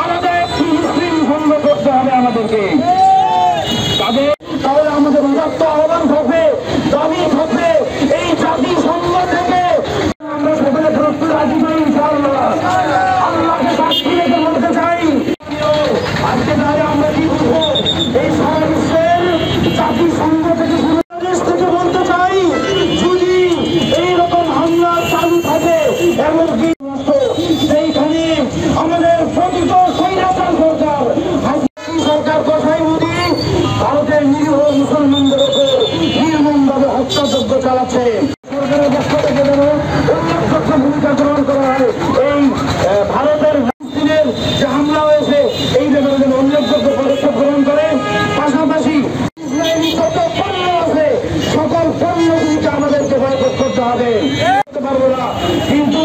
আলাদা একটি মুসলিম ভঙ্গ করতে হবে আমাদেরকে। তাহলে আমাদের উদাত্ত আহ্বান থাকবে, দাবি থাকবে এই জাতি সংঘ থেকে আমরা সকলে প্রস্তুত আছি না ইনশাআল্লাহ। আল্লাহকে সাক্ষী রেখে বলতে চাই, আজকে দাঁড়িয়ে আমরা কি বলবো, এই সারা বিশ্বের জাতি সংঘ থেকে দেশ থেকে বলতে চাই, যদি এইরকম হামলা চালু থাকে এমনকি সেইখানে আমাদের প্রকৃত স্বৈরাচার সরকার কথাই বুঝি ভারতের নিরীহ মুসলমানদের উপর নির্মমভাবে হত্যাযজ্ঞ চালাচ্ছে। সরকারের পক্ষ থেকে যেন উল্লেখযোগ্য ভূমিকা গ্রহণ করা হয়। এই ভারতের ফিলিস্তিনের যে হামলা হয়েছে এই ব্যাপারে যেন উল্লেখযোগ্য পদক্ষেপ গ্রহণ করে। পাশাপাশি ইসরায়েলি যত পণ্য আছে সকল পণ্যগুলিকে আমাদেরকে বয়কট করতে হবে। পারবো না, কিন্তু